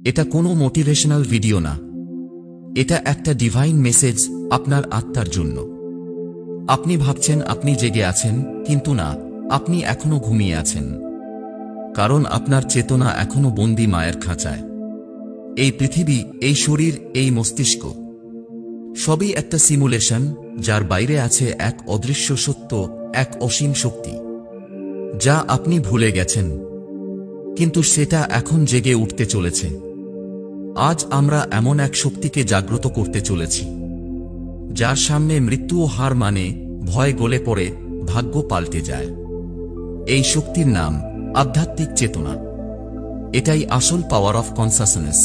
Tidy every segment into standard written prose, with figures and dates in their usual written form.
এটা কোনো motivational video না, এটা একটা ডিভাইন মেসেজ আপনার আত্মার জন্য। আপনি ভাবছেন আপনি জেগে আছেন, কিন্তু না, আপনি এখনো ঘুমিয়ে আছেন। কারণ আপনার চেতনা এখনো বন্দী মায়ের খাঁচায়। এই পৃথিবী, এই শরীর, এই মস্তিষ্ক সবই একটা সিমুলেশন, যার বাইরে আছে এক অদৃশ্য সত্য, এক অসীম শক্তি যা আপনি ভুলে গেছেন, কিন্তু সেটা এখন জেগে উঠতে চলেছে। আজ আমরা এমন এক শক্তিকে জাগ্রত করতে চলেছি, যার সামনে মৃত্যুও হার মানে, ভয় গলে পড়ে, ভাগ্য পাল্টে যায়। এই শক্তির নাম আধ্যাত্মিক চেতনা। এটাই আসল পাওয়ার অফ কনসাসনেস।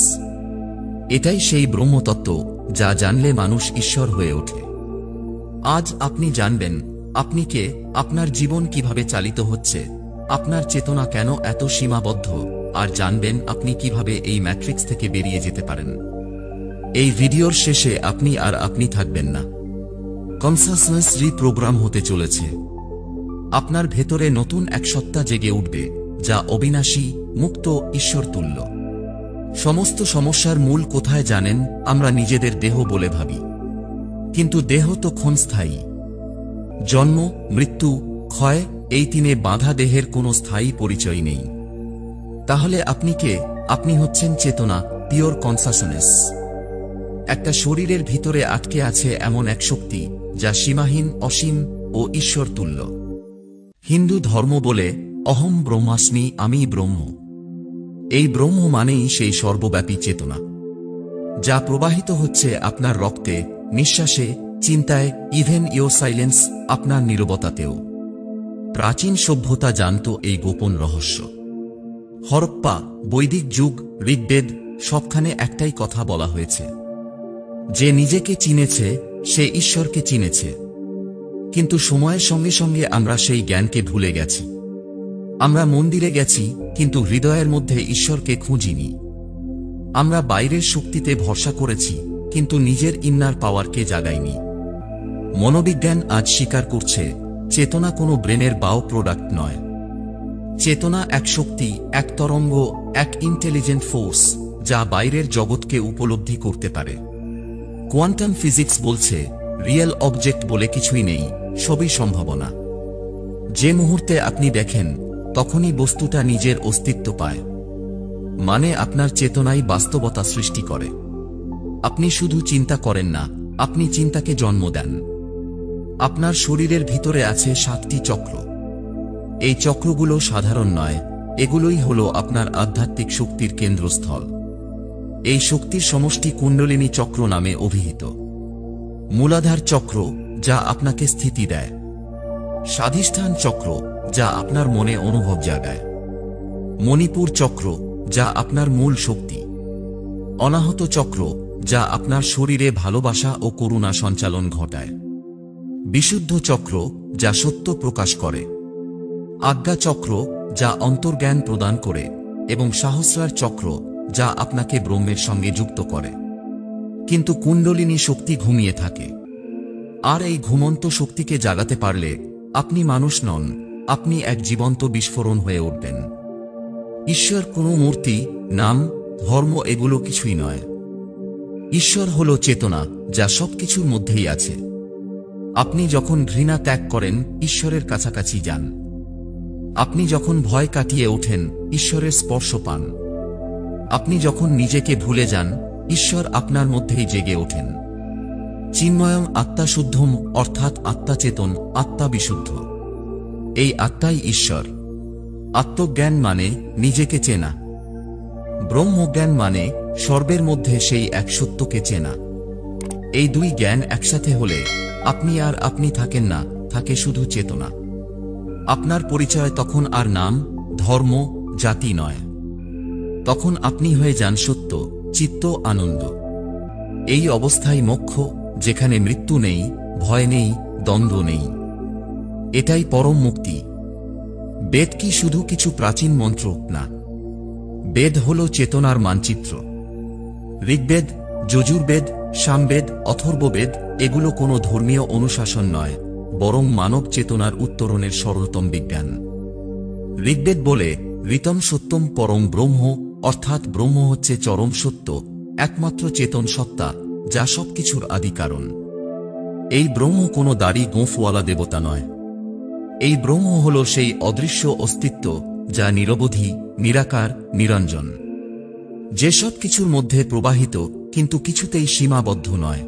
এটাই সেই ব্রহ্মতত্ত্ব যা জানলে মানুষ ঈশ্বর হয়ে ওঠে। আজ আপনি জানবেন আপনি কে, আপনার জীবন কিভাবে চালিত হচ্ছে, আপনার চেতনা কেন এত সীমাবদ্ধ, আর জানবেন আপনি কিভাবে এই ম্যাট্রিক্স থেকে বেরিয়ে যেতে পারেন। এই ভিডিওর শেষে আপনি আর আপনি থাকবেন না। কনসাসনেস রিপ্রোগ্রাম হতে চলেছে। আপনার ভেতরে নতুন এক সত্তা জেগে উঠবে, যা অবিনাশী, মুক্ত, ঈশ্বর তুল্য। সমস্ত সমস্যার মূল কোথায় জানেন? আমরা নিজেদের দেহ বলে ভাবি, কিন্তু দেহ তো ক্ষণস্থায়ী। জন্ম, মৃত্যু, ক্ষয়, এই তিনে বাঁধা দেহের কোনো স্থায়ী পরিচয় নেই। তাহলে আপনি কে? আপনি হচ্ছেন চেতনা, পিওর কনসাসনেস। একটা শরীরের ভিতরে আটকে আছে এমন এক শক্তি যা সীমাহীন, অসীম ও ঈশ্বর তুল্য। হিন্দু ধর্ম বলে অহম ব্রহ্মাস্মি, আমি ব্রহ্ম। এই ব্রহ্ম মানেই সেই সর্বব্যাপী চেতনা যা প্রবাহিত হচ্ছে আপনার রক্তে, নিঃশ্বাসে, চিন্তায়, ইভেন ইয়োর সাইলেন্স, আপনার নীরবতাতেও। প্রাচীন সভ্যতা জানত এই গোপন রহস্য। হরপ্পা, বৈদিক যুগ, ঋগ্বেদ, সবখানে একটাই কথা বলা হয়েছে, যে নিজেকে চিনেছে সে ঈশ্বরকে চিনেছে। কিন্তু সময়ের সঙ্গে সঙ্গে আমরা সেই জ্ঞানকে ভুলে গেছি। আমরা মন্দিরে গেছি, কিন্তু হৃদয়ের মধ্যে ঈশ্বরকে খুঁজিনি। আমরা বাইরের শক্তিতে ভরসা করেছি, কিন্তু নিজের ইন্নার পাওয়ারকে জাগাইনি। মনোবিজ্ঞান আজ স্বীকার করছে, চেতনা কোনো ব্রেনের বাও প্রোডাক্ট নয়। চেতনা এক শক্তি, এক তরঙ্গ, এক ইন্টেলিজেন্ট ফোর্স, যা বাইরের জগৎকে উপলব্ধি করতে পারে। কোয়ান্টাম ফিজিক্স বলছে, রিয়েল অবজেক্ট বলে কিছুই নেই, সবই সম্ভাবনা। যে মুহূর্তে আপনি দেখেন, তখনই বস্তুটা নিজের অস্তিত্ব পায়। মানে আপনার চেতনাই বাস্তবতা সৃষ্টি করে। আপনি শুধু চিন্তা করেন না, আপনি চিন্তাকে জন্ম দেন। আপনার শরীরের ভিতরে আছে 7টি চক্র। এই চক্রগুলো সাধারণ নয়, এগুলোই হলো আপনার আধ্যাত্মিক শক্তির কেন্দ্রস্থল। এই শক্তির সমষ্টি কুণ্ডলিনী চক্র নামে অভিহিত। মূলাধার চক্র, যা আপনাকে স্থিতি দেয়। স্বাধিষ্ঠান চক্র, যা আপনার মনে অনুভব জাগায়। মণিপুর চক্র, যা আপনার মূল শক্তি। অনাহত চক্র, যা আপনার শরীরে ভালোবাসা ও করুণা সঞ্চালন ঘটায়। বিশুদ্ধ চক্র, যা সত্য প্রকাশ করে। আজ্ঞা চক্র, যা অন্তর্জ্ঞান প্রদান করে, এবং সহস্রার চক্র, যা আপনাকে ব্রহ্মের সঙ্গে যুক্ত করে। কিন্তু কুণ্ডলিনী শক্তি ঘুমিয়ে থাকে। আর এই ঘুমন্ত শক্তিকে জাগাতে পারলে আপনি মানুষ নন, আপনি এক জীবন্ত বিস্ফোরণ হয়ে উঠবেন। ঈশ্বর কোনো মূর্তি, নাম, ধর্ম এগুলো কিছুই নয়। ঈশ্বর হল চেতনা, যা সবকিছুর মধ্যেই আছে। আপনি যখন ঘৃণা ত্যাগ করেন, ঈশ্বরের কাছাকাছি যান। আপনি যখন ভয় কাটিয়ে ওঠেন, ঈশ্বরের স্পর্শ পান। আপনি যখন নিজেকে ভুলে যান, ঈশ্বর আপনার মধ্যেই জেগে ওঠেন। চিন্ময়ং আত্মা শুদ্ধম, অর্থাৎ আত্মা চেতন, আত্মা বিশুদ্ধ। এই আত্মাই ঈশ্বর। আত্মজ্ঞান মানে নিজেকে চেনা। ব্রহ্মজ্ঞান মানে সর্বের মধ্যে সেই এক সত্যকে চেনা। এই দুই জ্ঞান একসাথে হলে আপনি আর আপনি থাকেন না, থাকে শুধু চেতনা। আপনার পরিচয় তখন আর নাম, ধর্ম, জাতি নয়। তখন আপনি হয়ে যান সত্য, চিত্ত, আনন্দ। এই অবস্থায় মোক্ষ, যেখানে মৃত্যু নেই, ভয় নেই, দ্বন্দ্ব নেই। এটাই পরম মুক্তি। বেদ কি শুধু কিছু প্রাচীন মন্ত্র না, বেদ হল চেতনার মানচিত্র। ঋগ্বেদ, যজুর্বেদ, সামবেদ, অথর্ববেদ এগুলো কোনো ধর্মীয় অনুশাসন নয়, বরং মানব চেতনার উত্তরণের সরলতম বিজ্ঞান। ঋগ্বেদ বলে, ঋতম সত্যম পরম ব্রহ্ম, অর্থাৎ ব্রহ্ম হচ্ছে চরম সত্য, একমাত্র চেতন সত্তা, যা সবকিছুর আদি কারণ। এই ব্রহ্ম কোনো দাড়ি গোঁফওয়ালা দেবতা নয়। এই ব্রহ্ম হল সেই অদৃশ্য অস্তিত্ব যা নিরবধি, নিরাকার, নিরঞ্জন, যে সব কিছুর মধ্যে প্রবাহিত কিন্তু কিছুতেই সীমাবদ্ধ নয়।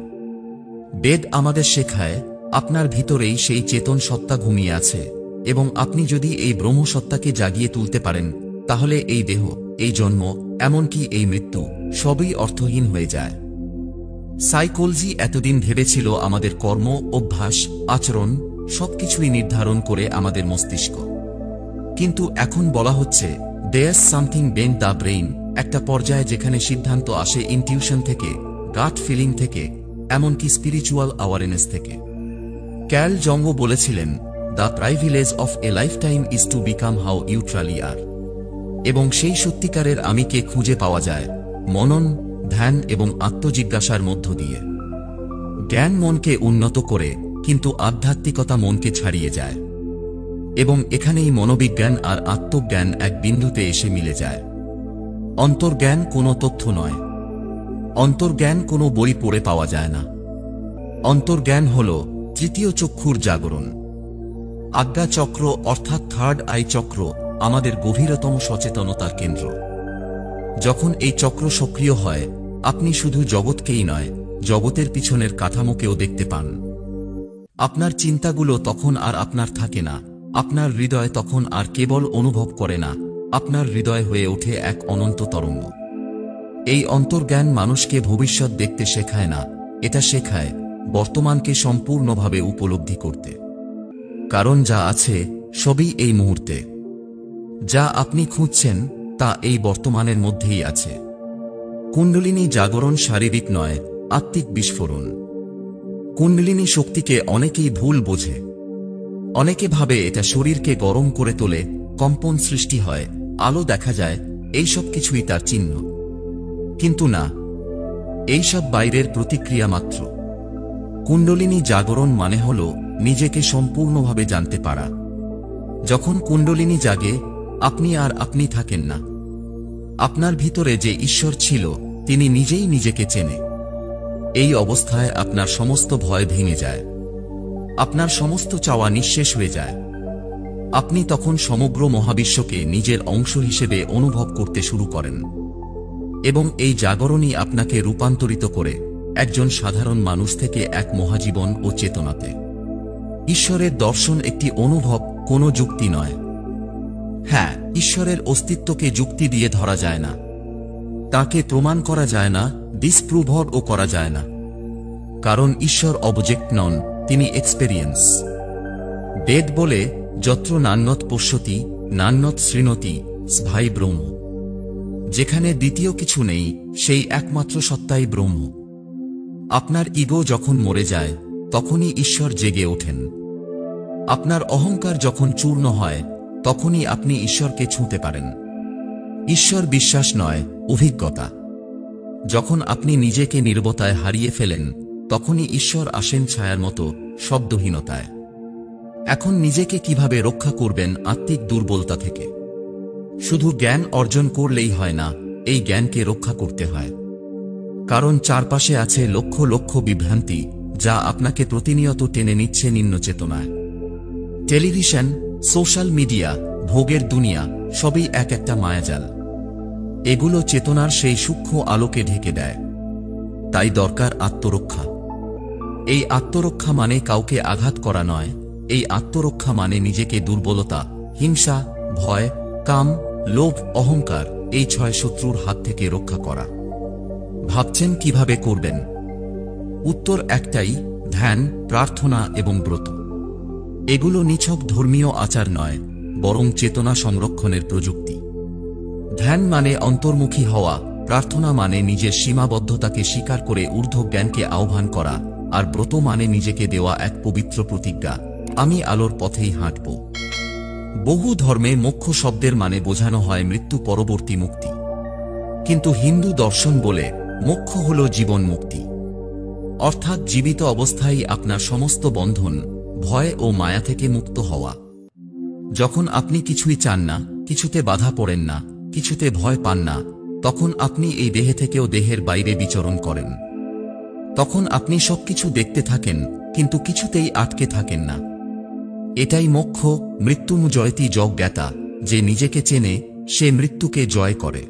বেদ আমাদের শেখায় আপনার ভিতরেই সেই চেতন সত্তা ঘুমিয়ে আছে, এবং আপনি যদি এই ব্রহ্মসত্তাকে জাগিয়ে তুলতে পারেন, তাহলে এই দেহ, এই জন্ম, এমনকি এই মৃত্যু সবই অর্থহীন হয়ে যায়। সাইকোলজি এতদিন ভেবেছিল আমাদের কর্ম, অভ্যাস, আচরণ সবকিছুই নির্ধারণ করে আমাদের মস্তিষ্ক। কিন্তু এখন বলা হচ্ছে there's something behind the brain, একটা পর্যায়ে যেখানে সিদ্ধান্ত আসে ইনটিউশন থেকে, গাট ফিলিং থেকে, এমনকি স্পিরিচুয়াল অ্যাওয়ারনেস থেকে। ক্যার্ল জঙ্গ বলেছিলেন, the privilege of a lifetime is to become how you truly are. এবং সেই সত্যিকারের আমিকে খুঁজে পাওয়া যায় মনন, ধ্যান এবং আত্মজিজ্ঞাসার মধ্য দিয়ে। জ্ঞান মনকে উন্নত করে, কিন্তু আধ্যাত্মিকতা মনকে ছাড়িয়ে যায়। এবং এখানেই মনোবিজ্ঞান আর আত্মজ্ঞান এক বিন্দুতে এসে মিলে যায়। অন্তর্জ্ঞান কোনো তথ্য নয়। অন্তর্জ্ঞান কোনো বই পড়ে পাওয়া যায় না। অন্তর্জ্ঞান হল তৃতীয় চক্ষুর জাগরণ। আজ্ঞা চক্র অর্থাৎ থার্ড আই চক্র আমাদের গভীরতম সচেতনতার কেন্দ্র। যখন এই চক্র সক্রিয় হয়, আপনি শুধু জগৎকেই নয়, জগতের পিছনের কাঠামোকেও দেখতে পান। আপনার চিন্তাগুলো তখন আর আপনার থাকে না, আপনার হৃদয় তখন আর কেবল অনুভব করে না, আপনার হৃদয় হয়ে ওঠে এক অনন্ত তরঙ্গ। এই অন্তর্জ্ঞান মানুষকে ভবিষ্যৎ দেখতে শেখায় না, এটা শেখায় বর্তমানকে সম্পূর্ণভাবে উপলব্ধি করতে। কারণ যা আছে সবই এই মুহূর্তে। যা আপনি খুঁজছেন তা এই বর্তমানের মধ্যেই আছে। কুণ্ডলিনী জাগরণ শারীরিক নয়, আত্মিক বিস্ফোরণ। কুণ্ডলিনী শক্তিকে অনেকেই ভুল বোঝে। অনেকে ভাবে এটা শরীরকে গরম করে তোলে, কম্পন সৃষ্টি হয়, আলো দেখা যায়, এই সব কিছুই তার চিহ্ন। কিন্তু না, এইসব বাইরের প্রতিক্রিয়া মাত্র। কুণ্ডলিনী জাগরণ মানে হল নিজেকে সম্পূর্ণভাবে জানতে পারা। যখন কুণ্ডলিনী জাগে, আপনি আর আপনি থাকেন না। আপনার ভিতরে যে ঈশ্বর ছিল তিনি নিজেই নিজেকে চেনে। এই অবস্থায় আপনার সমস্ত ভয় ভেঙে যায়, আপনার সমস্ত চাওয়া নিঃশেষ হয়ে যায়। আপনি তখন সমগ্র মহাবিশ্বকে নিজের অংশ হিসেবে অনুভব করতে শুরু করেন, এবং এই জাগরণই আপনাকে রূপান্তরিত করে একজন সাধারণ মানুষ থেকে এক মহাজীবন ও চেতনাতে। ঈশ্বরের দর্শন একটি অনুভব, কোনো যুক্তি নয়। হ্যাঁ, ঈশ্বরের অস্তিত্বকে যুক্তি দিয়ে ধরা যায় না, তাকে প্রমাণ করা যায় না, ডিসপ্রুভও করা যায় না। কারণ ঈশ্বর অবজেক্ট নন, তিনি এক্সপেরিয়েন্স। বেদ বলে, যত্র নান্যৎ পশ্যতি নান্যৎ শৃণোতি স্ভাই ব্রহ্ম। যেখানে দ্বিতীয় কিছু নেই, সেই একমাত্র সত্তাই ব্রহ্ম। আপনার ইগো যখন মরে যায়, তখনই ঈশ্বর জেগে ওঠেন। আপনার অহংকার যখন চূর্ণ হয়, তখনই আপনি ঈশ্বরকে ছুঁতে পারেন। ঈশ্বর বিশ্বাস নয়, অভিজ্ঞতা। যখন আপনি নিজেকে নীরবতায় হারিয়ে ফেলেন, তখনই ঈশ্বর আসেন ছায়ার মতো, শব্দহীনতায়। এখন নিজেকে কিভাবে রক্ষা করবেন আত্মিক দুর্বলতা থেকে? শুধু জ্ঞান অর্জন করলেই হয় না, এই জ্ঞানকে রক্ষা করতে হয়। কারণ চারপাশে আছে লক্ষ লক্ষ বিভ্রান্তি, যা আপনাকে প্রতিনিয়ত টেনে নিচ্ছে নিম্ন চেতনায়। টেলিভিশন, সোশ্যাল মিডিয়া, ভোগের দুনিয়া সবই এক একটা মায়াজাল। এগুলো চেতনার সেই সূক্ষ্ম আলোকে ঢেকে দেয়। তাই দরকার আত্মরক্ষা। এই আত্মরক্ষা মানে কাউকে আঘাত করা নয়, এই আত্মরক্ষা মানে নিজেকে দুর্বলতা, হিংসা, ভয়, কাম, লোভ, অহংকার এই 6 শত্রুর হাত থেকে রক্ষা করা। ভাবছেন কিভাবে করবেন? উত্তর একটাই, ধ্যান, প্রার্থনা এবং ব্রত। এগুলো নিছক ধর্মীয় আচার নয়, বরং চেতনা সংরক্ষণের প্রযুক্তি। ধ্যান মানে অন্তর্মুখী হওয়া, প্রার্থনা মানে নিজের সীমাবদ্ধতাকে স্বীকার করে ঊর্ধ্ব জ্ঞানকে আহ্বান করা, আর ব্রত মানে নিজেকে দেওয়া এক পবিত্র প্রতিজ্ঞা, আমি আলোর পথেই হাঁটব। বহু ধর্মে মোক্ষ শব্দের মানে বোঝানো হয় মৃত্যু পরবর্তী মুক্তি। কিন্তু হিন্দু দর্শন বলে মোক্ষ হল জীবন মুক্তি। অর্থাৎ জীবিত অবস্থায় আপনার সমস্ত বন্ধন, ভয় ও মায়া থেকে মুক্ত হওয়া। যখন আপনি কিছুই চান না, কিছুতে বাধা পড়েন না, কিছুতে ভয় পান না, তখন আপনি এই দেহে থেকেও দেহের বাইরে বিচরণ করেন। তখন আপনি সবকিছু দেখতে থাকেন, কিন্তু কিছুতেই আটকে থাকেন না। এটাই মোক্ষ। মৃত্যুম জয়তি যজ্ঞ জ্ঞাতা, যে নিজেকে চেনে সে মৃত্যুকে জয় করে।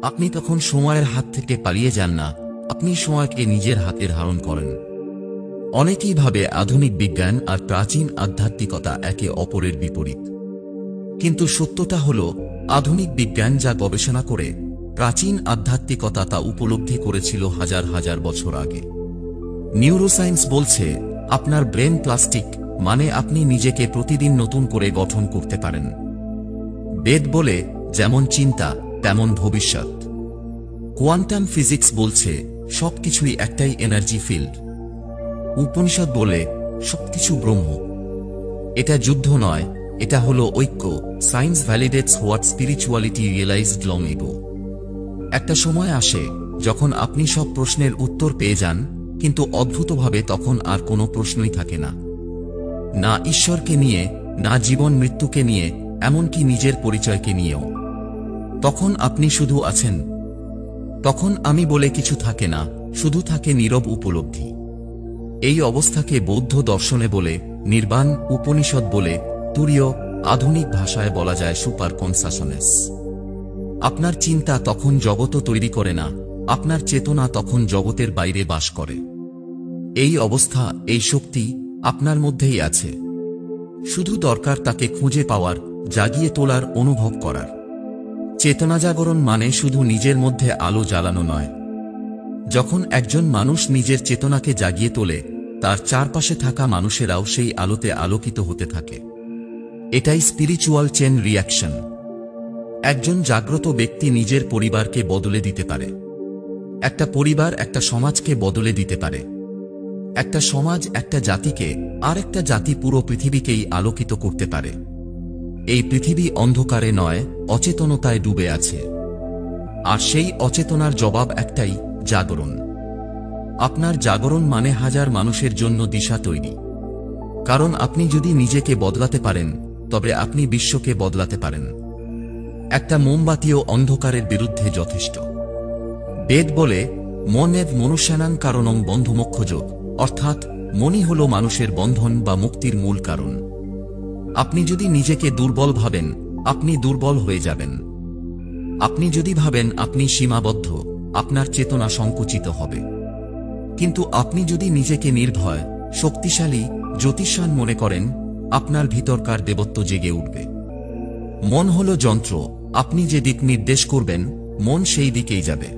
আপনি তখন সময়ের হাত থেকে পালিয়ে যান না, আপনি সময়কে নিজের হাতে ধারণ করেন। অনেকেই ভাবে আধুনিক বিজ্ঞান আর প্রাচীন আধ্যাত্মিকতা একে অপরের বিপরীত, কিন্তু সত্যটা হল আধুনিক বিজ্ঞান যা গবেষণা করে প্রাচীন আধ্যাত্মিকতা তা উপলব্ধি করেছিল হাজার হাজার বছর আগে। নিউরোসায়েন্স বলছে আপনার ব্রেন প্লাস্টিক, মানে আপনি নিজেকে প্রতিদিন নতুন করে গঠন করতে পারেন। বেদ বলে যেমন চিন্তা তেমন ভবিষ্যৎ। কোয়ান্টাম ফিজিক্স বলছে সবকিছুই একটাই এনার্জি ফিল্ড। উপনিষদ বলে সবকিছু ব্রহ্ম। এটা যুদ্ধ নয়, এটা হলো ঐক্য। Science validates what spirituality realized long ago. একটা সময় আসে যখন আপনি সব প্রশ্নের উত্তর পেয়ে যান, কিন্তু অদ্ভুতভাবে তখন আর কোনো প্রশ্নই থাকে না, না ঈশ্বরকে নিয়ে, না জীবন মৃত্যুকে নিয়ে, এমনকি নিজের পরিচয়কে নিয়েও। তখন আপনি শুধু আছেন। তখন আমি বলে কিছু থাকে না, শুধু থাকে নীরব উপলব্ধি। এই অবস্থাকে বৌদ্ধ দর্শনে বলে নির্বাণ, উপনিষদ বলে তুরীয়, আধুনিক ভাষায় বলা যায় সুপার কনসাসনেস। আপনার চিন্তা তখন জগৎ তৈরি করে না, আপনার চেতনা তখন জগতের বাইরে বাস করে। এই অবস্থা, এই শক্তি আপনার মধ্যেই আছে। শুধু দরকার তাকে খুঁজে পাওয়ার, জাগিয়ে তোলার, অনুভব করার। চেতনা জাগরণ মানে শুধু নিজের মধ্যে আলো জ্বালানো নয়। যখন একজন মানুষ নিজের চেতনাকে জাগিয়ে তোলে, তার চারপাশে থাকা মানুষেরাও সেই আলোতে আলোকিত হতে থাকে। এটাই স্পিরিচুয়াল চেন রিঅ্যাকশন। একজন জাগ্রত ব্যক্তি নিজের পরিবারকে বদলে দিতে পারে। একটা পরিবার একটা সমাজকে বদলে দিতে পারে। একটা সমাজ একটা জাতিকে, আর একটা জাতি পুরো পৃথিবীকেই আলোকিত করতে পারে। এই পৃথিবী অন্ধকারে নয়, অচেতনতায় ডুবে আছে। আর সেই অচেতনার জবাব একটাই, জাগরণ। আপনার জাগরণ মানে হাজার মানুষের জন্য দিশা তৈরি। কারণ আপনি যদি নিজেকে বদলাতে পারেন, তবে আপনি বিশ্বকে বদলাতে পারেন। একটা মোমবাতিও অন্ধকারের বিরুদ্ধে যথেষ্ট। বেদ বলে মনেব মনুষ্যানাং কারণং বন্ধমোক্ষযোগ, অর্থাৎ মনই হল মানুষের বন্ধন বা মুক্তির মূল কারণ। আপনি যদি নিজেকে দুর্বল ভাবেন, আপনি দুর্বল হয়ে যাবেন। আপনি যদি ভাবেন আপনি সীমাবদ্ধ, আপনার চেতনা সংকুচিত হবে। কিন্তু আপনি যদি নিজেকে নির্ভয়, শক্তিশালী, জ্যোতিষান মনে করেন, আপনার ভিতরকার দেবত্ব জেগে উঠবে। মন হল যন্ত্র, আপনি যে দিক নির্দেশ করবেন, মন সেই দিকেই যাবে।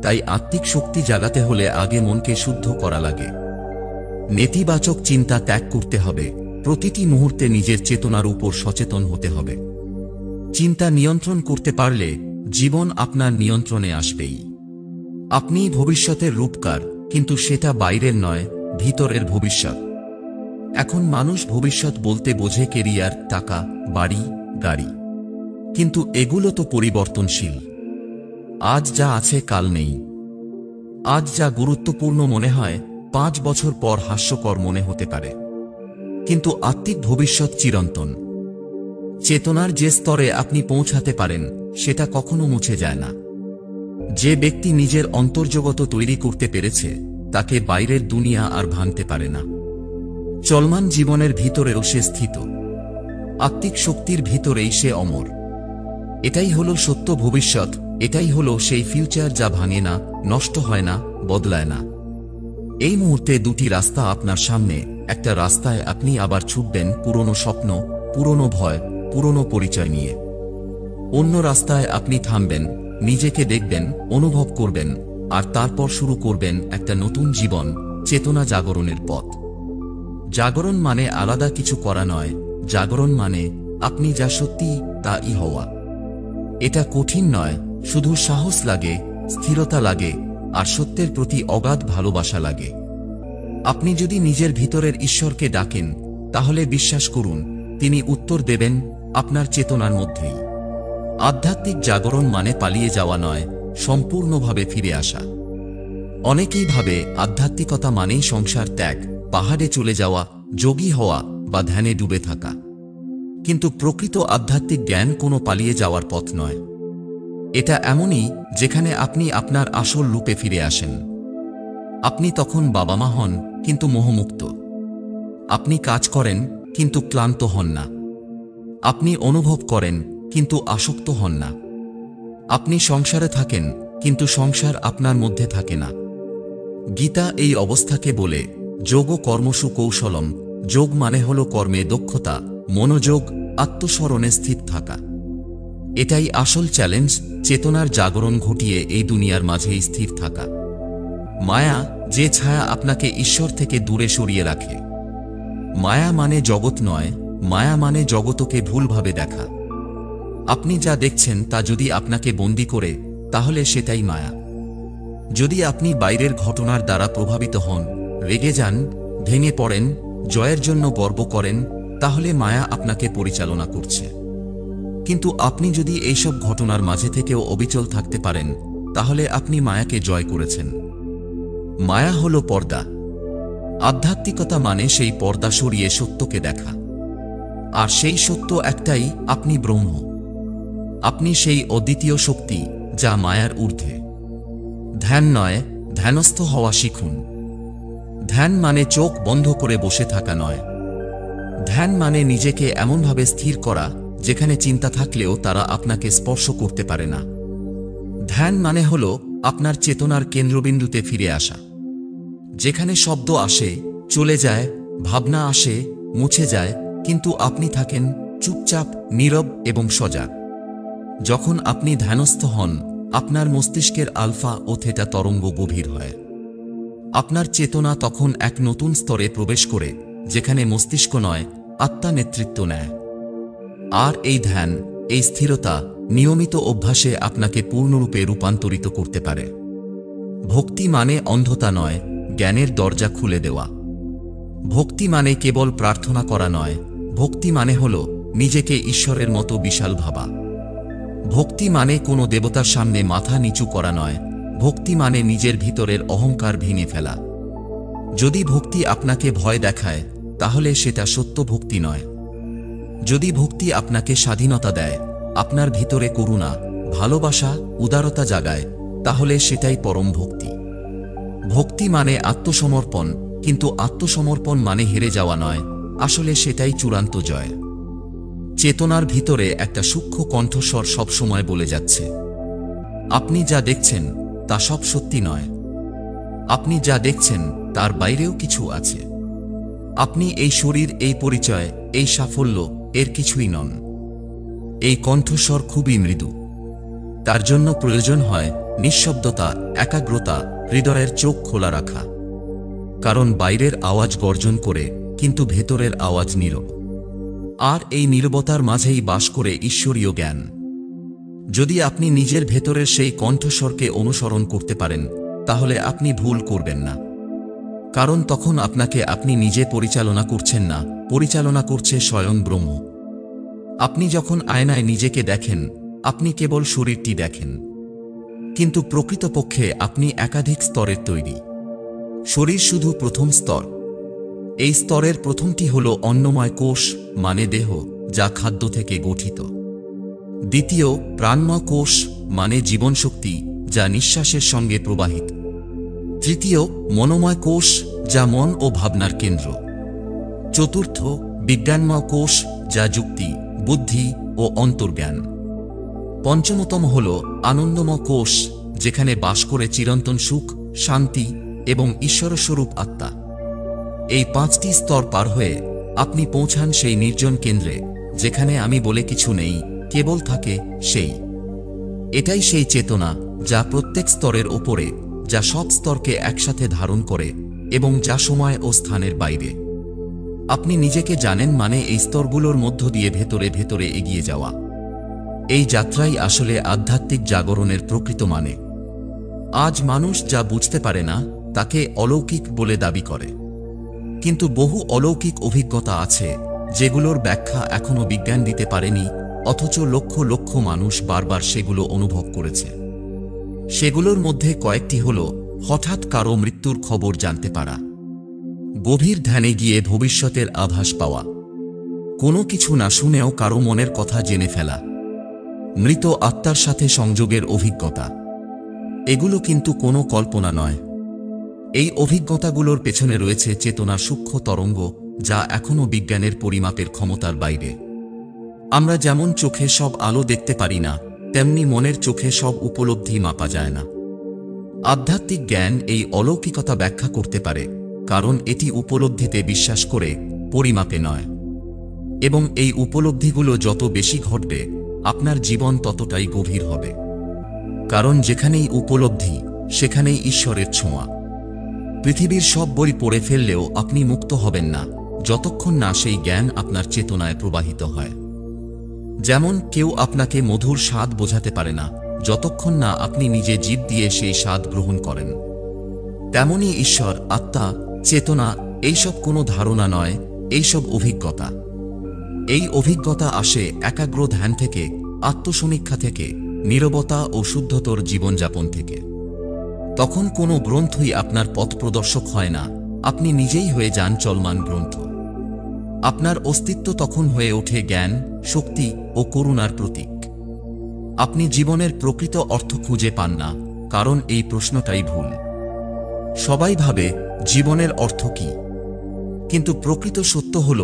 তাই আত্মিক শক্তি জাগাতে হলে আগে মনকে শুদ্ধ করা লাগে। নেতিবাচক চিন্তা ত্যাগ করতে হবে, প্রতিটি মুহূর্তে নিজের চেতনার উপর সচেতন হতে হবে। চিন্তা নিয়ন্ত্রণ করতে পারলে জীবন আপনার নিয়ন্ত্রণে আসবেই। আপনি ভবিষ্যতের রূপকার, কিন্তু সেটা বাইরের নয়, ভিতরের ভবিষ্যৎ। এখন মানুষ ভবিষ্যৎ বলতে বোঝে কেরিয়ার, টাকা, বাড়ি, গাড়ি। কিন্তু এগুলো তো পরিবর্তনশীল। আজ যা আছে কাল নেই। আজ যা গুরুত্বপূর্ণ মনে হয় 5 বছর পর হাস্যকর মনে হতে পারে। কিন্তু আত্মিক ভবিষ্যৎ চিরন্তন। চেতনার যে স্তরে আপনি পৌঁছাতে পারেন, সেটা কখনো মুছে যায় না। যে ব্যক্তি নিজের অন্তর্জগত তৈরি করতে পেরেছে, তাকে বাইরের দুনিয়া আর ভাঙতে পারে না। চলমান জীবনের ভিতরেও সে স্থিত। আত্মিক শক্তির ভিতরেই সে অমর। এটাই হলো সত্য ভবিষ্যৎ, এটাই হলো সেই ফিউচার যা ভাঙে না, নষ্ট হয় না, বদলায় না। এই মুহূর্তে দুটি রাস্তা আপনার সামনে। একটা রাস্তায় আপনি আবার ছুটবেন পুরনো স্বপ্ন, পুরনো ভয়, পুরনো পরিচয় নিয়ে। অন্য রাস্তায় আপনি থামবেন, নিজেকে দেখবেন, অনুভব করবেন, আর তারপর শুরু করবেন একটা নতুন জীবন, চেতনা জাগরণের পথ। জাগরণ মানে আলাদা কিছু করা নয়, জাগরণ মানে আপনি যা সত্যি তাই হওয়া। এটা কঠিন নয়, শুধু সাহস লাগে, স্থিরতা লাগে, আর সত্যের প্রতি অগাধ ভালোবাসা লাগে। আপনি যদি নিজের ভিতরের ঈশ্বরকে ডাকেন, তাহলে বিশ্বাস করুন, তিনি উত্তর দেবেন আপনার চেতনার মধ্যেই। আধ্যাত্মিক জাগরণ মানে পালিয়ে যাওয়া নয়, সম্পূর্ণভাবে ফিরে আসা। অনেকেই ভাবে আধ্যাত্মিকতা মানেই সংসার ত্যাগ, পাহাড়ে চলে যাওয়া, যোগী হওয়া বা ধ্যানে ডুবে থাকা। কিন্তু প্রকৃত আধ্যাত্মিক জ্ঞান কোনো পালিয়ে যাওয়ার পথ নয়। এটা এমনই যেখানে আপনি আপনার আসল রূপে ফিরে আসেন। আপনি তখন বাবা মা হন কিন্তু মোহমুক্ত। আপনি কাজ করেন কিন্তু ক্লান্ত হন না। আপনি অনুভব করেন কিন্তু আসক্ত হন না। আপনি সংসারে থাকেন কিন্তু সংসার আপনার মধ্যে থাকে না। গীতা এই অবস্থাকে বলে যোগ কর্মসু কৌশলম। যোগ মানে হল কর্মে দক্ষতা, মনোযোগ, আত্মস্মরণে স্থির থাকা। এটাই আসল চ্যালেঞ্জ, চেতনার জাগরণ ঘটিয়ে এই দুনিয়ার মাঝেই স্থির থাকা। মায়া, যে ছায়া আপনাকে ঈশ্বর থেকে দূরে সরিয়ে রাখে। মায়া মানে জগৎ নয়, মায়া মানে জগতকে ভুলভাবে দেখা। আপনি যা দেখছেন তা যদি আপনাকে বন্দী করে, তাহলে সেটাই মায়া। যদি আপনি বাইরের ঘটনার দ্বারা প্রভাবিত হন, রেগে যান, ভেঙে পড়েন, জয়ের জন্য গর্ব করেন, তাহলে মায়া আপনাকে পরিচালনা করছে। কিন্তু আপনি যদি এইসব ঘটনার মাঝে থেকেও অবিচল থাকতে পারেন, তাহলে আপনি মায়াকে জয় করেছেন। মায়া হল পর্দা। আধ্যাত্মিকতা মানে সেই পর্দা সরিয়ে সত্যকে দেখা। আর সেই সত্য একটাই, আপনি ব্রহ্ম। আপনি সেই অদ্বিতীয় শক্তি যা মায়ার ঊর্ধ্বে। ধ্যান নয়, ধ্যানস্থ হওয়া শিখুন। ধ্যান মানে চোখ বন্ধ করে বসে থাকা নয়। ধ্যান মানে নিজেকে এমনভাবে স্থির করা যেখানে চিন্তা থাকলেও তারা আপনাকে স্পর্শ করতে পারে না। ধ্যান মানে হল আপনার চেতনার কেন্দ্রবিন্দুতে ফিরে আসা। যেখানে শব্দ আসে, চলে যায়, ভাবনা আসে, মুছে যায়, কিন্তু আপনি থাকেন চুপচাপ, নীরব এবং সজাগ। যখন আপনি ধ্যানস্থ হন, আপনার মস্তিষ্কের আলফা ও থেটা তরঙ্গ গভীর হয়। আপনার চেতনা তখন এক নতুন স্তরে প্রবেশ করে, যেখানে মস্তিষ্ক নয়, আত্মা নেতৃত্ব নেয়। আর এই ধ্যান, এই স্থিরতা নিয়মিত অভ্যাসে আপনাকে পূর্ণরূপে রূপান্তরিত করতে পারে। ভক্তি মানে অন্ধতা নয়, জ্ঞানের দরজা খুলে দেওয়া। ভক্তি মানে কেবল প্রার্থনা করা নয়, ভক্তি মানে হল নিজেকে ঈশ্বরের মতো বিশাল ভাবা। ভক্তি মানে কোনো দেবতার সামনে মাথা নিচু করা নয়, ভক্তি মানে নিজের ভিতরের অহংকার ভেঙে ফেলা। যদি ভক্তি আপনাকে ভয় দেখায়, তাহলে সেটা সত্য ভক্তি নয়। যদি ভক্তি আপনাকে স্বাধীনতা দেয়, আপনার ভিতরে করুণা, ভালোবাসা, উদারতা জাগায়, তাহলে সেটাই পরম ভক্তি। ভক্তি মানে আত্মসমর্পণ, কিন্তু আত্মসমর্পণ মানে হেরে যাওয়া নয়, আসলে সেটাই চূড়ান্ত জয়। চেতনার ভিতরে একটা সূক্ষ্ম কণ্ঠস্বর সবসময় বলে যাচ্ছে, আপনি যা দেখছেন তা সব সত্যি নয়। আপনি যা দেখছেন তার বাইরেও কিছু আছে। আপনি এই শরীর, এই পরিচয়, এই সাফল্য, এর কিছুই নন। এই কণ্ঠস্বর খুবই মৃদু। তার জন্য প্রয়োজন হয় নিঃশব্দতা, একাগ্রতা, হৃদয়ের চোখ খোলা রাখা। কারণ বাইরের আওয়াজ গর্জন করে, কিন্তু ভেতরের আওয়াজ নীরব। আর এই নীরবতার মাঝেই বাস করে ঈশ্বরীয় জ্ঞান। যদি আপনি নিজের ভেতরের সেই কণ্ঠস্বরকে অনুসরণ করতে পারেন, তাহলে আপনি ভুল করবেন না। কারণ তখন আপনাকে আপনি নিজে পরিচালনা করছেন না, পরিচালনা করছে স্বয়ং ব্রহ্ম। আপনি যখন আয়নায় নিজেকে দেখেন, আপনি কেবল শরীরটি দেখেন। কিন্তু প্রকৃতপক্ষে আপনি একাধিক স্তরের তৈরি। শরীর শুধু প্রথম স্তর। এই স্তরের প্রথমটি হল অন্নময় কোষ, মানে দেহ, যা খাদ্য থেকে গঠিত। দ্বিতীয়, প্রাণময় কোষ, মানে জীবনশক্তি, যা নিঃশ্বাসের সঙ্গে প্রবাহিত। তৃতীয়, মনোময় কোষ, যা মন ও ভাবনার কেন্দ্র। চতুর্থ, বিজ্ঞানময় কোষ, যা যুক্তি, বুদ্ধি ও অন্তর্জ্ঞান। পঞ্চমতম হল আনন্দময় কোষ, যেখানে বাস করে চিরন্তন সুখ, শান্তি এবং ঈশ্বরস্বরূপ আত্মা। এই 5টি স্তর পার হয়ে আপনি পৌঁছান সেই নির্জন কেন্দ্রে, যেখানে আমি বলে কিছু নেই, কেবল থাকে সেই। এটাই সেই চেতনা যা প্রত্যেক স্তরের ওপরে, যা সব স্তরকে একসাথে ধারণ করে এবং যা সময় ও স্থানের বাইরে। আপনি নিজেকে জানেন মানে এই স্তরগুলোর মধ্য দিয়ে ভেতরে ভেতরে এগিয়ে যাওয়া। এই যাত্রাই আসলে আধ্যাত্মিক জাগরণের প্রকৃত মানে। আজ মানুষ যা বুঝতে পারে না, তাকে অলৌকিক বলে দাবি করে। কিন্তু বহু অলৌকিক অভিজ্ঞতা আছে, যেগুলোর ব্যাখ্যা এখনো বিজ্ঞান দিতে পারেনি, অথচ লক্ষ লক্ষ মানুষ বারবার সেগুলো অনুভব করেছে। সেগুলোর মধ্যে কয়েকটি হল হঠাৎ কারো মৃত্যুর খবর জানতে পারা, গভীর ধ্যানে গিয়ে ভবিষ্যতের আভাস পাওয়া, কোনো কিছু না শুনেও কারো মনের কথা জেনে ফেলা, মৃত আত্মার সাথে সংযোগের অভিজ্ঞতা। এগুলো কিন্তু কোনো কল্পনা নয়। এই অভিজ্ঞতাগুলোর পেছনে রয়েছে চেতনার সূক্ষ্ম তরঙ্গ, যা এখনও বিজ্ঞানের পরিমাপের ক্ষমতার বাইরে। আমরা যেমন চোখে সব আলো দেখতে পারি না, তেমনি মনের চোখে সব উপলব্ধি মাপা যায় না। আধ্যাত্মিক জ্ঞান এই অলৌকিকতা ব্যাখ্যা করতে পারে, কারণ এটি উপলব্ধিতে বিশ্বাস করে, পরিমাপে নয়। এবং এই উপলব্ধিগুলো যত বেশি ঘটবে, আপনার জীবন ততটাই গভীর হবে। কারণ যেখানেই উপলব্ধি, সেখানেই ঈশ্বরের ছোঁয়া। পৃথিবীর সব বই পড়ে ফেললেও আপনি মুক্ত হবেন না, যতক্ষণ না সেই জ্ঞান আপনার চেতনায় প্রবাহিত হয়। যেমন কেউ আপনাকে মধুর স্বাদ বোঝাতে পারে না, যতক্ষণ না আপনি নিজে জিভ দিয়ে সেই স্বাদ গ্রহণ করেন। তেমনি ঈশ্বর, আত্মা, চেতনা এইসব কোনো ধারণা নয়, এইসব অভিজ্ঞতা। এই অভিজ্ঞতা আসে একাগ্র ধ্যান থেকে, আত্মসমীক্ষা থেকে, নীরবতা ও শুদ্ধতর জীবনযাপন থেকে। তখন কোনো গ্রন্থই আপনার পথ প্রদর্শক হয় না, আপনি নিজেই হয়ে যান চলমান গ্রন্থ। আপনার অস্তিত্ব তখন হয়ে ওঠে জ্ঞান, শক্তি ও করুণার প্রতীক। আপনি জীবনের প্রকৃত অর্থ খুঁজে পান না, কারণ এই প্রশ্নটাই ভুল। সবাই ভাবে জীবনের অর্থ কি, কিন্তু প্রকৃত সত্য হল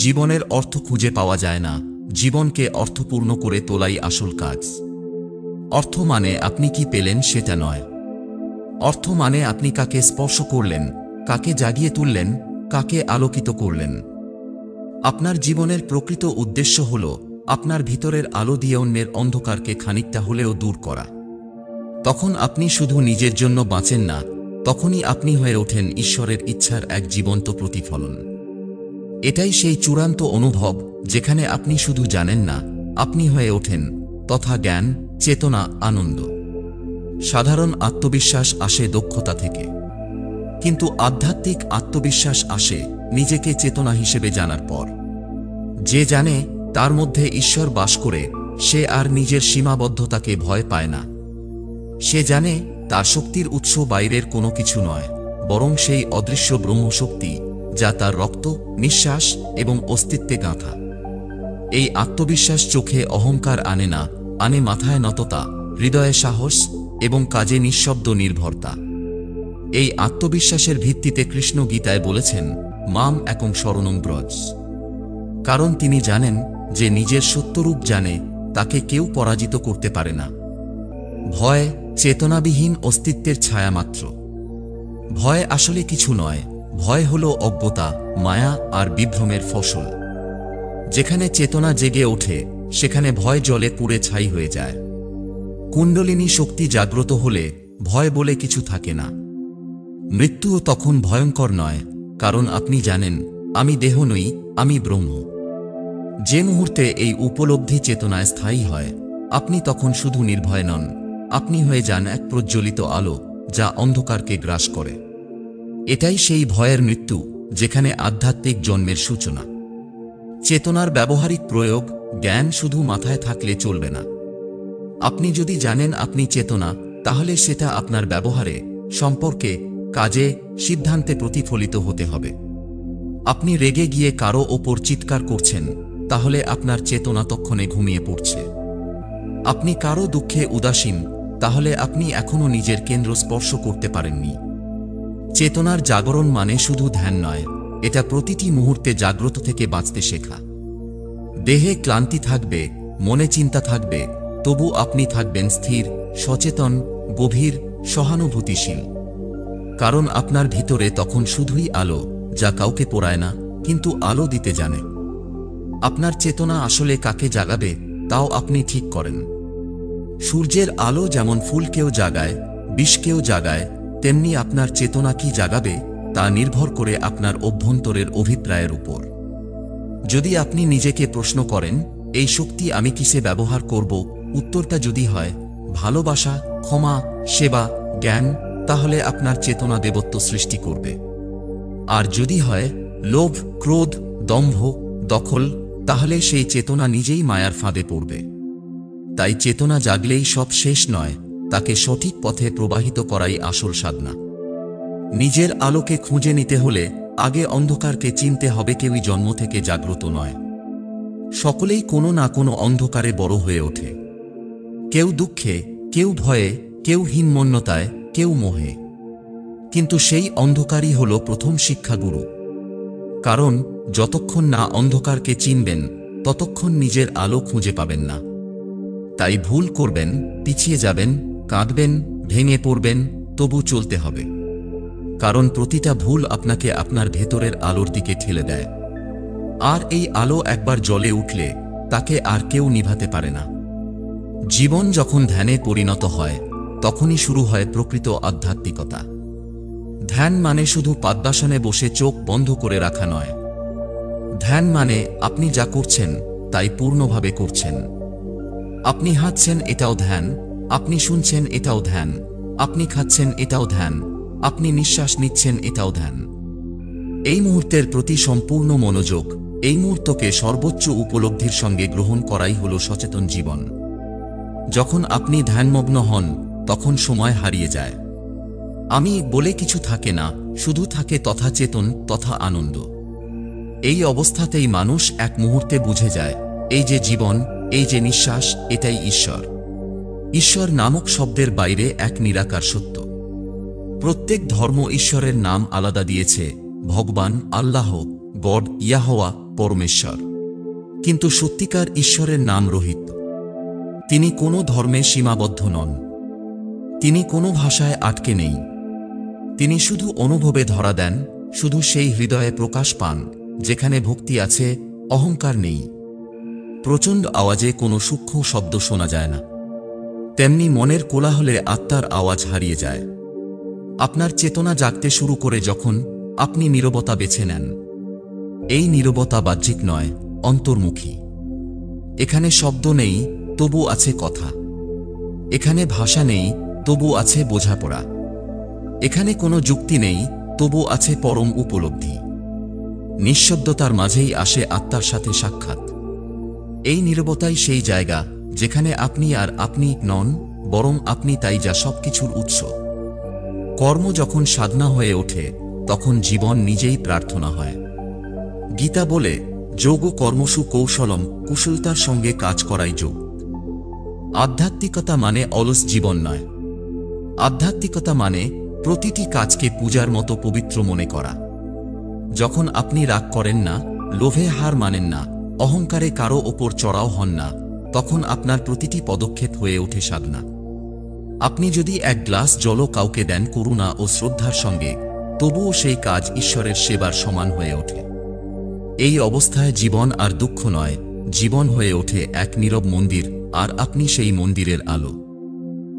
জীবনের অর্থ খুঁজে পাওয়া যায় না, জীবনকে অর্থপূর্ণ করে তোলাই আসল কাজ। অর্থ মানে আপনি কি পেলেন সেটা নয়। অর্থ মানে আপনি কাকে স্পর্শ করলেন, কাকে জাগিয়ে তুললেন, কাকে আলোকিত করলেন। আপনার জীবনের প্রকৃত উদ্দেশ্য হল আপনার ভিতরের আলো দিয়ে অন্যের অন্ধকারকে খানিকটা হলেও দূর করা। তখন আপনি শুধু নিজের জন্য বাঁচেন না, তখনই আপনি হয়ে ওঠেন ঈশ্বরের ইচ্ছার এক জীবন্ত প্রতিফলন। এটাই সেই চূড়ান্ত অনুভব, যেখানে আপনি শুধু জানেন না, আপনি হয়ে ওঠেন তথা জ্ঞান, চেতনা, আনন্দ। সাধারণ আত্মবিশ্বাস আসে দক্ষতা থেকে, কিন্তু আধ্যাত্মিক আত্মবিশ্বাস আসে নিজেকে চেতনা হিসেবে জানার পর। যে জানে তার মধ্যে ঈশ্বর বাস করে, সে আর নিজের সীমাবদ্ধতাকে ভয় পায় না। সে জানে তার শক্তির উৎস বাইরের কোনো কিছু নয়, বরং সেই অদৃশ্য ব্রহ্মশক্তি, যা তার রক্ত, নিঃশ্বাস এবং অস্তিত্বে গাঁথা। এই আত্মবিশ্বাস চোখে অহংকার আনে না, আনে মাথায় নততা, হৃদয়ে সাহস এবং কাজে নিঃশব্দ নির্ভরতা। এই আত্মবিশ্বাসের ভিত্তিতে কৃষ্ণ গীতায় বলেছেন, মাম একং শরণং ব্রজ। কারণ তিনি জানেন যে নিজের সত্যরূপ জানে, তাকে কেউ পরাজিত করতে পারে না। ভয় চেতনাবিহীন অস্তিত্বের ছায়া মাত্র। ভয় আসলে কিছু নয়, ভয় হল অজ্ঞতা, মায়া আর বিভ্রমের ফসল। যেখানে চেতনা জেগে ওঠে, সেখানে ভয় জলে পুড়ে ছাই হয়ে যায়। কুণ্ডলিনী শক্তি জাগ্রত হলে ভয় বলে কিছু থাকে না। মৃত্যুও তখন ভয়ঙ্কর নয়, কারণ আপনি জানেন, আমি দেহ নই, আমি ব্রহ্ম। যে মুহূর্তে এই উপলব্ধি চেতনায় স্থায়ী হয়, আপনি তখন শুধু নির্ভয় নন, আপনি হয়ে যান এক প্রজ্বলিত আলো, যা অন্ধকারকে গ্রাস করে। এটাই সেই ভয়ের মৃত্যু, যেখানে আধ্যাত্মিক জন্মের সূচনা। চেতনার ব্যবহারিক প্রয়োগ, জ্ঞান শুধু মাথায় থাকলে চলবে না। আপনি যদি জানেন আপনি চেতনা, তাহলে সেটা আপনার ব্যবহারে, সম্পর্কে, কাজে, সিদ্ধান্তে প্রতিফলিত হতে হবে। আপনি রেগে গিয়ে কারো ওপর চিৎকার করছেন, তাহলে আপনার চেতনা তক্ষণে ঘুমিয়ে পড়ছে। আপনি কারো দুঃখে উদাসীন, তাহলে আপনি এখনো নিজের কেন্দ্র স্পর্শ করতে পারেননি। চেতনার জাগরণ মানে শুধু ধ্যান নয়, এটা প্রতিটি মুহূর্তে জাগ্রত থেকে বাঁচতে শেখা। দেহে ক্লান্তি থাকবে, মনে চিন্তা থাকবে, তবু আপনি থাকবেন স্থির, সচেতন, গভীর, সহানুভূতিশীল। কারণ আপনার ভিতরে তখন শুধুই আলো, যা কাউকে পোড়ায় না, কিন্তু আলো দিতে জানে। আপনার চেতনা আসলে কাকে জাগাবে, তাও আপনি ঠিক করেন। সূর্যের আলো যেমন ফুলকেও জাগায়, বিষকেও জাগায়, তেমনি আপনার চেতনা কি জাগাবে, তা নির্ভর করে আপনার অভ্যন্তরের অভিপ্রায়ের উপর। যদি আপনি নিজেকে প্রশ্ন করেন, এই শক্তি আমি কিসে ব্যবহার করব, উত্তরটা যদি হয় ভালোবাসা, ক্ষমা, সেবা, জ্ঞান, তাহলে আপনার চেতনা দেবত্ব সৃষ্টি করবে। আর যদি হয় লোভ, ক্রোধ, দম্ভ, দখল, তাহলে সেই চেতনা নিজেই মায়ার ফাঁদে পড়বে। তাই চেতনা জাগলেই সব শেষ নয়, তাকে সঠিক পথে প্রবাহিত করাই আসল সাধনা। নিজের আলোকে খুঁজে নিতে হলে আগে অন্ধকারকে চিনতে হবে। কেউই জন্ম থেকে জাগ্রত নয়, সকলেই কোনো না কোনো অন্ধকারে বড় হয়ে ওঠে। কেউ দুঃখে, কেউ ভয়ে, কেউ হীনমন্যতায়, কেউ মোহে। কিন্তু সেই অন্ধকারই হল প্রথম শিক্ষাগুরু। কারণ যতক্ষণ না অন্ধকারকে চিনবেন ততক্ষণ নিজের আলো খুঁজে পাবেন না। তাই ভুল করবেন, পিছিয়ে যাবেন, কাঁদবেন, ভেঙে পড়বেন, তবু চলতে হবে। কারণ প্রতিটা ভুল আপনাকে আপনার ভেতরের আলোর দিকে ঠেলে দেয়। আর এই আলো একবার জ্বলে উঠলে তাকে আর কেউ নিভাতে পারে না। জীবন যখন ধ্যানে পরিণত হয় তখনই শুরু হয় প্রকৃত আধ্যাত্মিকতা। ধ্যান মানে শুধু পদ্মাসনে বসে চোখ বন্ধ করে রাখা নয়। ধ্যান মানে আপনি যা করছেন তাই পূর্ণভাবে করছেন। আপনি হাঁটছেন, এটাও ধ্যান। আপনি শুনছেন, এটাও ধ্যান। আপনি খাচ্ছেন, এটাও ধ্যান। আপনি নিঃশ্বাস নিচ্ছেন, এটাও ধ্যান। এই মুহূর্তের প্রতি সম্পূর্ণ মনোযোগ, এই মুহূর্তকে সর্বোচ্চ উপলব্ধির সঙ্গে গ্রহণ করাই হল সচেতন জীবন। যখন আপনি ধ্যানমগ্ন হন তখন সময় হারিয়ে যায়। আমি বলে কিছু থাকে না, শুধু থাকে তথা চেতন, তথা আনন্দ। এই অবস্থাতেই মানুষ এক মুহূর্তে বুঝে যায়, এই যে জীবন, এই যে নিঃশ্বাস, এটাই ঈশ্বর। ঈশ্বর নামক শব্দের বাইরে এক নিরাকার সত্য। প্রত্যেক ধর্ম ঈশ্বরের নাম আলাদা দিয়েছে, ভগবান, আল্লাহ, গড, ইয়াহওয়া, পরমেশ্বর। কিন্তু সত্যিকার ঈশ্বরের নাম রহিত। তিনি কোনো ধর্মে সীমাবদ্ধ নন। তিনি কোনো ভাষায় আটকে নেই। তিনি শুধু অনুভবে ধরা দেন, শুধু সেই হৃদয়ে প্রকাশ পান যেখানে ভক্তি আছে, অহংকার নেই। প্রচণ্ড আওয়াজে কোনো সূক্ষ্ম শব্দ শোনা যায় না। তেমনি মনের কোলাহলে আত্মার আওয়াজ হারিয়ে যায়। আপনার চেতনা জাগতে শুরু করে যখন আপনি নীরবতা বেছে নেন। এই নীরবতা বাহ্যিক নয়, অন্তর্মুখী। এখানে শব্দ নেই, তবু আছে কথা। এখানে ভাষা নেই, তবু আছে বোঝাপড়া। এখানে কোনো যুক্তি নেই, তবু আছে পরম উপলব্ধি। নিঃশব্দতার মাঝেই আসে আত্মার সাথে সাক্ষাৎ। এই নীরবতাই সেই জায়গা যেখানে আপনি আর আপনি নন, বরং আপনি তাই যা সবকিছুর উৎস। কর্ম যখন সাধনা হয়ে ওঠে তখন জীবন নিজেই প্রার্থনা হয়। গীতা বলে, যোগ কর্মসু কৌশলম, কুশলতার সঙ্গে কাজ করাই যোগ। আধ্যাত্মিকতা মানে অলস জীবন নয়। আধ্যাত্মিকতা মানে প্রতিটি কাজকে পূজার মতো পবিত্র মনে করা। যখন আপনি রাগ করেন না, লোভে হার মানেন না, অহংকারে কারো ওপর চড়াও হন না, তখন আপনার প্রতিটি পদক্ষেপ হয়ে ওঠে সাধনা। আপনি যদি এক গ্লাস জলও কাউকে দেন করুণা ও শ্রদ্ধার সঙ্গে, তবুও সেই কাজ ঈশ্বরের সেবার সমান হয়ে ওঠে। এই অবস্থায় জীবন আর দুঃখ নয়, জীবন হয়ে ওঠে এক নীরব মন্দির, আর আপনি সেই মন্দিরের আলো।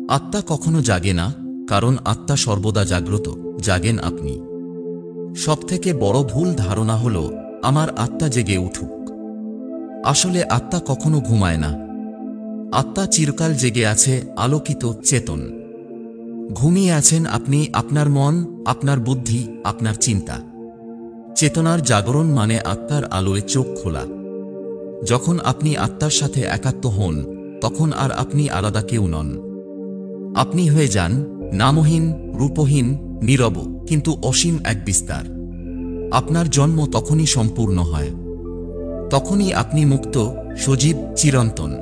আত্মা কখনো জাগে না, কারণ আত্মা সর্বদা জাগ্রত, জাগেন আপনি। সবথেকে বড় ভুল ধারণা হল আমার আত্মা জেগে উঠুক। আসলে আত্মা কখনো ঘুমায় না। আত্মা চিরকাল জেগে আছে, আলোকিত, চেতন। ঘুমিয়ে আছেন আপনি, আপনার মন, আপনার বুদ্ধি, আপনার চিন্তা। চেতনার জাগরণ মানে আত্মার আলোয় চোখ খোলা। যখন আপনি আত্মার সাথে একাত্ম হন তখন আর আপনি আলাদা কেউ নন। আপনি হয়ে যান নামহীন, রূপহীন, নীরব, কিন্তু অসীম এক বিস্তার। আপনার জন্ম তখনই সম্পূর্ণ হয়। তখনই আপনি মুক্ত, সজীব, চিরন্তন।